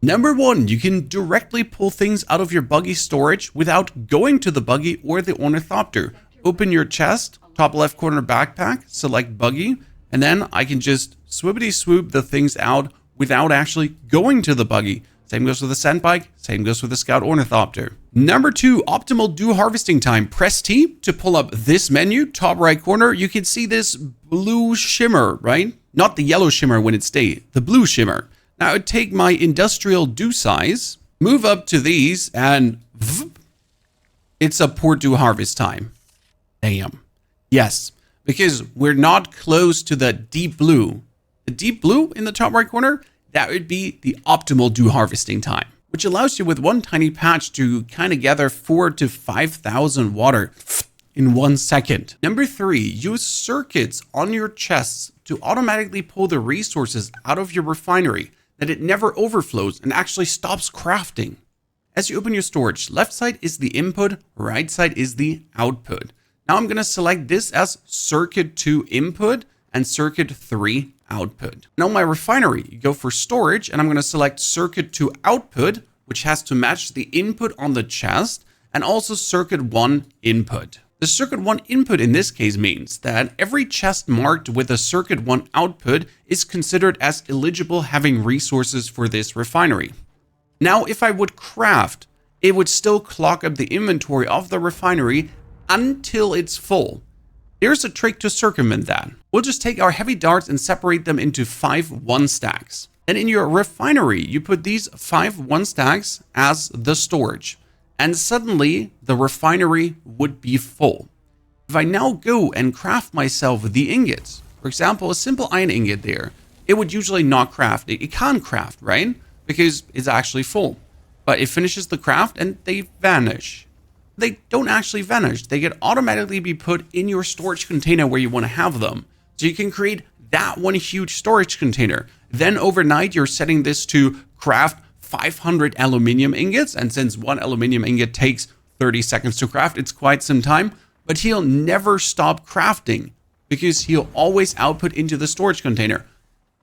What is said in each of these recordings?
Number 1, you can directly pull things out of your buggy storage without going to the buggy or the ornithopter. Open your chest, top left corner backpack, select buggy, and then I can just swoopity swoop the things out without actually going to the buggy. Same goes with the scent bike, same goes with the scout ornithopter. Number 2, optimal dew harvesting time. Press T to pull up this menu, top right corner. You can see this blue shimmer, right? Not the yellow shimmer when it's day, the blue shimmer. Now I would take my industrial dew size, move up to these, and it's a poor dew harvest time. Damn. Yes, because we're not close to the deep blue. The deep blue in the top right corner, that would be the optimal dew harvesting time, which allows you with one tiny patch to kind of gather 4,000 to 5,000 water in 1 second. Number 3, use circuits on your chests to automatically pull the resources out of your refinery, that it never overflows and actually stops crafting. As you open your storage, left side is the input, right side is the output. Now I'm going to select this as circuit 2 input and circuit 3 output. Now my refinery, you go for storage, and I'm going to select circuit 2 output, which has to match the input on the chest, and also circuit 1 input. The circuit 1 input in this case means that every chest marked with a circuit 1 output is considered as eligible having resources for this refinery. Now, if I would craft, it would still clog up the inventory of the refinery until it's full. There's a trick to circumvent that. We'll just take our heavy darts and separate them into 5 1 stacks. And in your refinery, you put these 5 1 stacks as the storage. And suddenly the refinery would be full. If I now go and craft myself the ingots, for example, a simple iron ingot there, it would usually not craft. It can't craft, right? Because it's actually full. But it finishes the craft and they vanish. They don't actually vanish. They get automatically be put in your storage container where you want to have them. So you can create that one huge storage container. Then overnight, you're setting this to craft 500 aluminium ingots, and since one aluminium ingot takes 30 seconds to craft, it's quite some time, but he'll never stop crafting because he'll always output into the storage container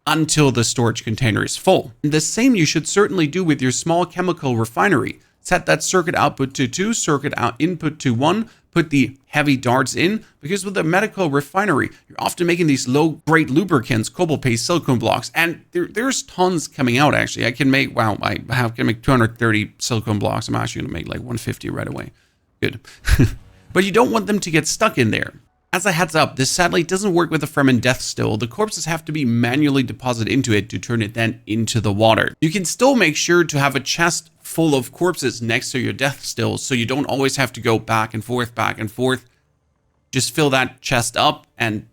until the storage container is full. And the same you should certainly do with your small chemical refinery. Set that circuit output to 2, circuit input to 1, put the heavy darts in, because with a medical refinery, you're often making these low-grade lubricants, cobalt paste, silicone blocks, and there's tons coming out actually. I can make, I can make 230 silicone blocks. I'm actually gonna make like 150 right away. Good. But you don't want them to get stuck in there. As a heads up, this sadly doesn't work with the Fremen Deathstill. The corpses have to be manually deposited into it to turn it then into the water. You can still make sure to have a chest full of corpses next to your Deathstill, so you don't always have to go back and forth. Just fill that chest up and,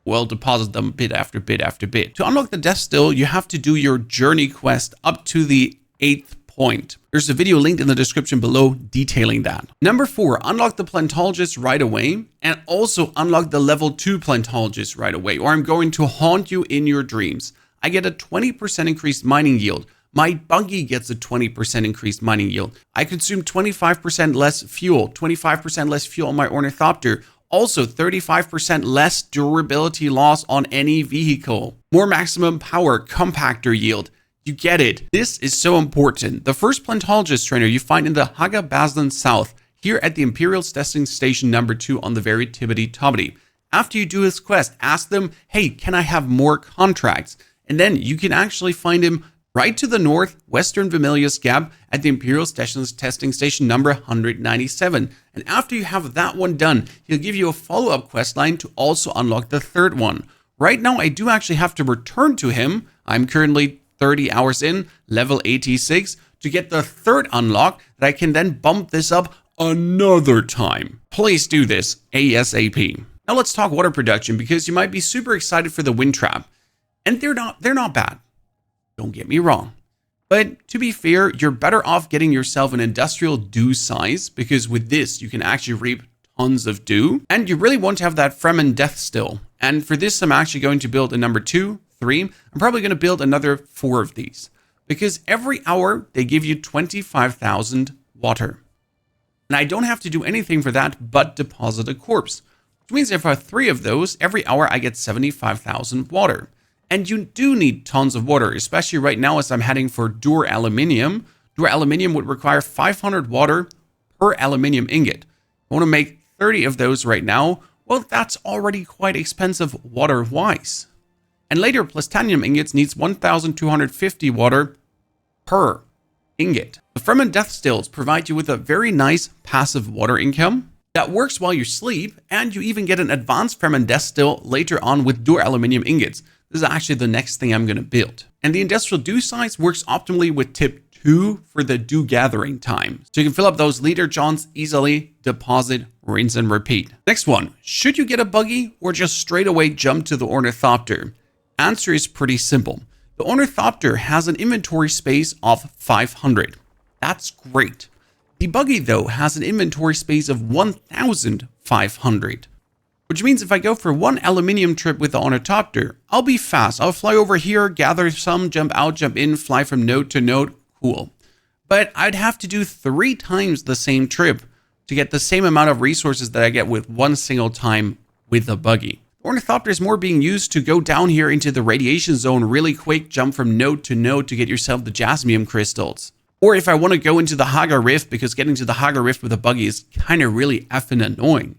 well, deposit them bit after bit after bit. To unlock the Deathstill, you have to do your journey quest up to the 8th point. There's a video linked in the description below detailing that. Number 4, unlock the Plantologist right away, and also unlock the level 2 Plantologist right away, or I'm going to haunt you in your dreams. I get a 20% increased mining yield. My buggy gets a 20% increased mining yield. I consume 25% less fuel, 25% less fuel on my Ornithopter. Also, 35% less durability loss on any vehicle. More maximum power, compactor yield. You get it. This is so important. The first Plantologist trainer you find in the Haga Bazlan South, here at the Imperial's testing station number 2 on the very tibbity-tobbity. After you do his quest, ask them, hey, can I have more contracts? And then you can actually find him right to the north, western Vermilius Gap at the Imperial's testing station number 197. And after you have that one done, he'll give you a follow-up quest line to also unlock the third one. Right now, I do actually have to return to him. I'm currently 30 hours in, level 86, to get the third unlock that I can then bump this up another time. Please do this ASAP. Now let's talk water production, because you might be super excited for the wind trap. And they're not bad. Don't get me wrong. But to be fair, you're better off getting yourself an industrial dew size, because with this, you can actually reap tons of dew. And you really want to have that Fremen Deathstill. And for this, I'm actually going to build a number 2, 3. I'm probably going to build another 4 of these, because every hour they give you 25,000 water. And I don't have to do anything for that but deposit a corpse. Which means if I have 3 of those, every hour I get 75,000 water. And you do need tons of water, especially right now as I'm heading for Dure Aluminium. Dure Aluminium would require 500 water per aluminium ingot. I want to make 30 of those right now. Well, that's already quite expensive water-wise. And later, Plantonium ingots needs 1,250 water per ingot. The Fremen Deathstills provide you with a very nice passive water income that works while you sleep, and you even get an advanced Fremen Deathstill later on with Dure Aluminium ingots. This is actually the next thing I'm going to build. And the industrial dew size works optimally with tip 2 for the dew gathering time. So you can fill up those liter johns easily, deposit, rinse and repeat. Next one, should you get a buggy or just straight away jump to the Ornithopter? Answer is pretty simple. The Ornithopter has an inventory space of 500. That's great. The buggy though has an inventory space of 1,500. Which means if I go for one aluminium trip with the Ornithopter, I'll be fast. I'll fly over here, gather some, jump out, jump in, fly from node to node. Cool. But I'd have to do 3 times the same trip to get the same amount of resources that I get with one single time with the buggy. The Ornithopter is more being used to go down here into the radiation zone really quick, jump from node to node to get yourself the jasmium crystals. Or if I want to go into the Haga Rift, because getting to the Haga Rift with a buggy is kind of really effing annoying.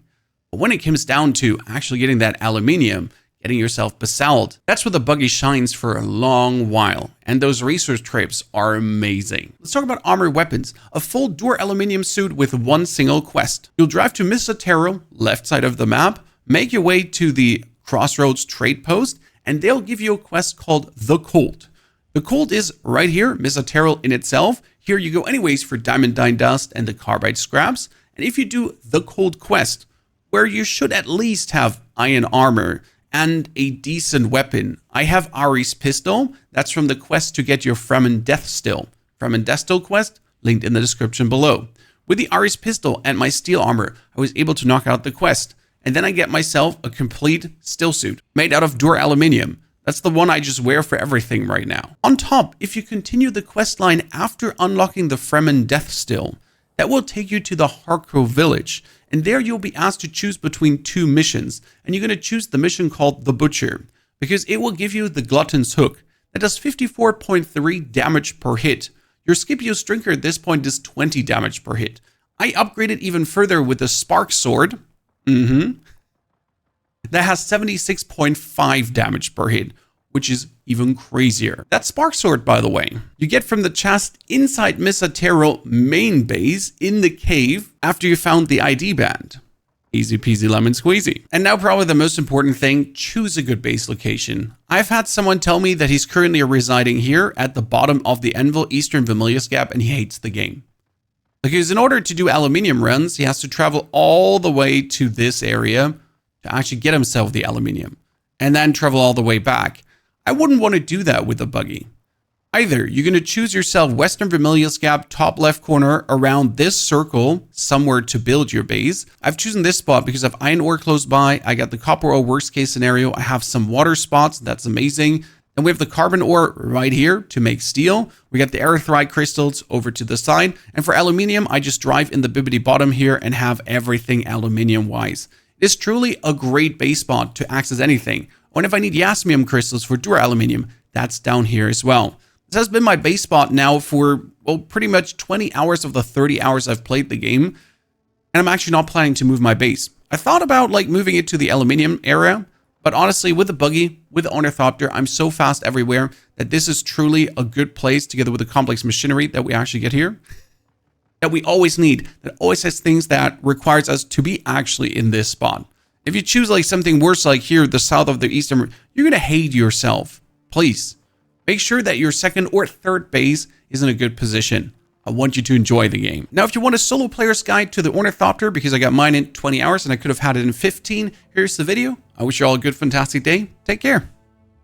But when it comes down to actually getting that aluminium, getting yourself basalted, that's where the buggy shines for a long while. And those research trips are amazing. Let's talk about armored weapons. A full Dure aluminium suit with one single quest. You'll drive to Misatero, left side of the map, make your way to the Crossroads trade post, and they'll give you a quest called The Colt. The Colt is right here, Misatero in itself. Here you go anyways for diamondine dust and the carbide scraps. And if you do the Colt quest, where you should at least have iron armor and a decent weapon. I have Ari's pistol. That's from the quest to get your Fremen Deathstill. Fremen Deathstill quest, linked in the description below. With the Ari's pistol and my steel armor, I was able to knock out the quest. And then I get myself a complete still suit made out of Dure aluminium. That's the one I just wear for everything right now. On top, if you continue the quest line after unlocking the Fremen Deathstill, that will take you to the Harco village. And there you'll be asked to choose between 2 missions. And you're going to choose the mission called The Butcher, because it will give you the Glutton's Hook. That does 54.3 damage per hit. Your Scipio Strinker at this point does 20 damage per hit. I upgraded even further with the Spark Sword. That has 76.5 damage per hit, which is even crazier. That Spark Sword, by the way, you get from the chest inside Misatero main base in the cave after you found the ID band. Easy peasy lemon squeezy. And now probably the most important thing, choose a good base location. I've had someone tell me that he's currently residing here at the bottom of the Envil Eastern Vermilius Gap and he hates the game. Because in order to do aluminium runs, he has to travel all the way to this area to actually get himself the aluminium and then travel all the way back. I wouldn't want to do that with a buggy. Either you're going to choose yourself Western Vermilius Gap, top left corner around this circle somewhere to build your base. I've chosen this spot because I have iron ore close by. I got the copper ore worst case scenario. I have some water spots. That's amazing. Then we have the carbon ore right here to make steel. We got the erythrite crystals over to the side. And for aluminium, I just drive in the bibbity bottom here and have everything aluminium wise. It's truly a great base spot to access anything. And if I need yasmium crystals for Dure aluminium, that's down here as well. This has been my base spot now for, well, pretty much 20 hours of the 30 hours I've played the game. And I'm actually not planning to move my base. I thought about like moving it to the aluminium area, but honestly, with the buggy, with the Ornithopter, I'm so fast everywhere that this is truly a good place together with the complex machinery that we actually get here. That we always need, that always has things that requires us to be actually in this spot. If you choose like something worse like here, the south of the eastern, you're going to hate yourself. Please, make sure that your second or third base is in a good position. I want you to enjoy the game. Now, if you want a solo player's guide to the Ornithopter, because I got mine in 20 hours and I could have had it in 15, here's the video. I wish you all a good, fantastic day. Take care.